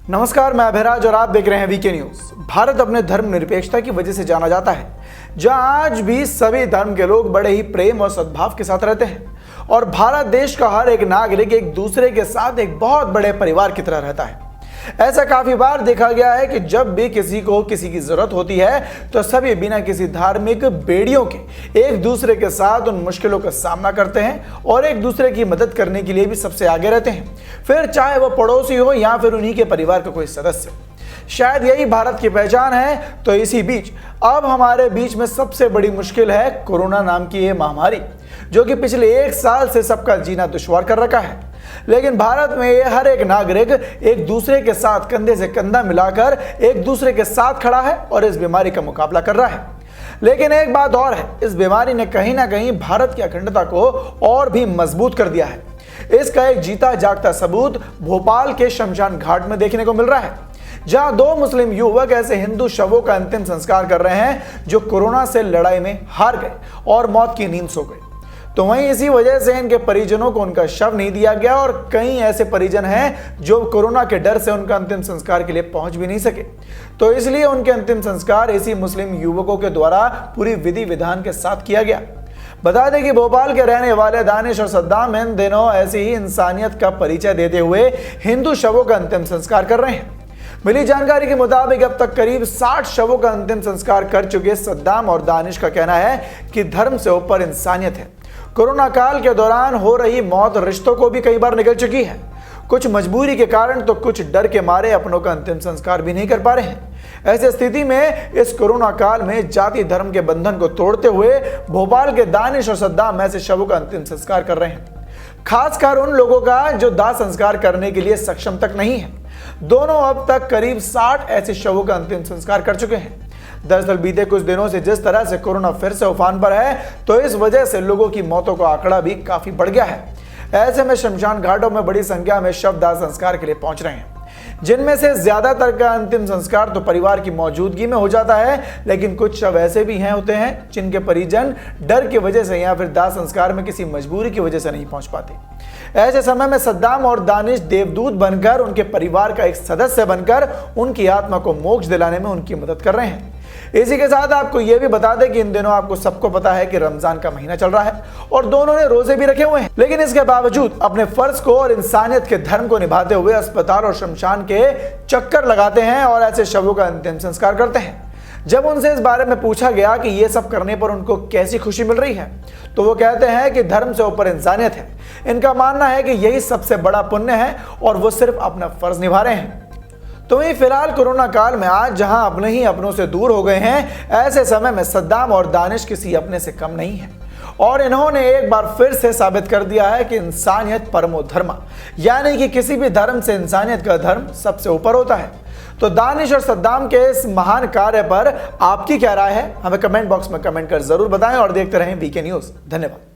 नमस्कार, मैं अभिराज और आप देख रहे हैं वीके न्यूज। भारत अपने धर्मनिरपेक्षता की वजह से जाना जाता है, जहां आज भी सभी धर्म के लोग बड़े ही प्रेम और सद्भाव के साथ रहते हैं और भारत देश का हर एक नागरिक एक दूसरे के साथ एक बहुत बड़े परिवार की तरह रहता है। ऐसा काफी बार देखा गया है कि जब भी किसी को किसी की जरूरत होती है तो सभी बिना किसी धार्मिक बेड़ियों के एक दूसरे के साथ उन मुश्किलों का सामना करते हैं और एक दूसरे की मदद करने के लिए भी सबसे आगे रहते हैं, फिर चाहे वो पड़ोसी हो या फिर उन्हीं के परिवार का कोई सदस्य। शायद यही भारत की पहचान है। तो इसी बीच अब हमारे बीच में सबसे बड़ी मुश्किल है कोरोना नाम की ये महामारी, जो कि पिछले 1 साल से सबका जीना दुश्वार कर रखा है। लेकिन भारत में ये हर एक नागरिक एक दूसरे के साथ कंधे से कंधा मिलाकर एक दूसरे के साथ खड़ा है और इस बीमारी का मुकाबला कर रहा है। लेकिन एक बात और है, इस बीमारी ने कहीं ना कहीं भारत की अखंडता को और भी मजबूत कर दिया है। इसका एक जीता जागता सबूत भोपाल के शमशान घाट में देखने को मिल रहा है, जहां 2 मुस्लिम युवक ऐसे हिंदू शवों का अंतिम संस्कार कर रहे हैं जो कोरोना से लड़ाई में हार गए और मौत की नींद सो गए। तो वहीं इसी वजह से इनके परिजनों को उनका शव नहीं दिया गया और कई ऐसे परिजन हैं जो कोरोना के डर से उनका अंतिम संस्कार के लिए पहुंच भी नहीं सके। तो इसलिए उनके अंतिम संस्कार इसी मुस्लिम युवकों के द्वारा पूरी विधि विधान के साथ किया गया। बता दें कि भोपाल के रहने वाले दानिश और सद्दाम इन दिनों ऐसी ही इंसानियत का परिचय देते हुए हिंदू शवों का अंतिम संस्कार कर रहे हैं। मिली जानकारी के मुताबिक अब तक करीब 60 शवों का अंतिम संस्कार कर चुके सद्दाम और दानिश का कहना है कि धर्म से ऊपर इंसानियत है। कोरोना काल के दौरान हो रही मौत रिश्तों को भी कई बार निकल चुकी है, कुछ मजबूरी के कारण तो कुछ डर के मारे अपनों का अंतिम संस्कार भी नहीं कर पा रहे हैं। ऐसी स्थिति में इस कोरोना काल में जाति धर्म के बंधन को तोड़ते हुए भोपाल के दानिश और सद्दाम ऐसे शवों का अंतिम संस्कार कर रहे हैं, खासकर उन लोगों का जो दाह संस्कार करने के लिए सक्षम तक नहीं है। दोनों अब तक करीब 60 ऐसे शवों का अंतिम संस्कार कर चुके हैं। दरअसल बीते कुछ दिनों से जिस तरह से कोरोना फिर से उफान पर है, तो इस वजह से लोगों की मौतों का आंकड़ा भी काफी बढ़ गया है। ऐसे में शमशान घाटों में बड़ी संख्या में शव दाह संस्कार के लिए पहुंच रहे हैं, जिनमें से ज्यादातर का अंतिम संस्कार तो परिवार की मौजूदगी में हो जाता है, लेकिन कुछ शव ऐसे भी होते हैं जिनके परिजन डर की वजह से या फिर दाह संस्कार में किसी मजबूरी की वजह से नहीं पहुंच पाते। ऐसे समय में सद्दाम और दानिश देवदूत बनकर उनके परिवार का एक सदस्य बनकर उनकी आत्मा को मोक्ष दिलाने में उनकी मदद कर रहे हैं। इसी के साथ आपको यह भी बता दें कि इन दिनों आपको सबको पता है कि रमजान का महीना चल रहा है और दोनों ने रोजे भी रखे हुए हैं, लेकिन इसके बावजूद अपने फर्ज को और इंसानियत के धर्म को निभाते हुए अस्पताल और शमशान के चक्कर लगाते हैं और ऐसे शवों का अंतिम संस्कार करते हैं। जब उनसे इस बारे में पूछा गया कि ये सब करने पर उनको कैसी खुशी मिल रही है, तो वो कहते हैं कि धर्म से ऊपर इंसानियत है। इनका मानना है कि यही सबसे बड़ा पुण्य है और वो सिर्फ अपना फर्ज निभा रहे हैं। तो वहीं फिलहाल कोरोना काल में आज जहां अपने ही अपनों से दूर हो गए हैं, ऐसे समय में सद्दाम और दानिश किसी अपने से कम नहीं है और इन्होंने एक बार फिर से साबित कर दिया है कि इंसानियत परमो धर्म, यानी कि किसी भी धर्म से इंसानियत का धर्म सबसे ऊपर होता है। तो दानिश और सद्दाम के इस महान कार्य पर आपकी क्या राय है, हमें कमेंट बॉक्स में कमेंट कर जरूर बताएं और देखते रहें वीके न्यूज। धन्यवाद।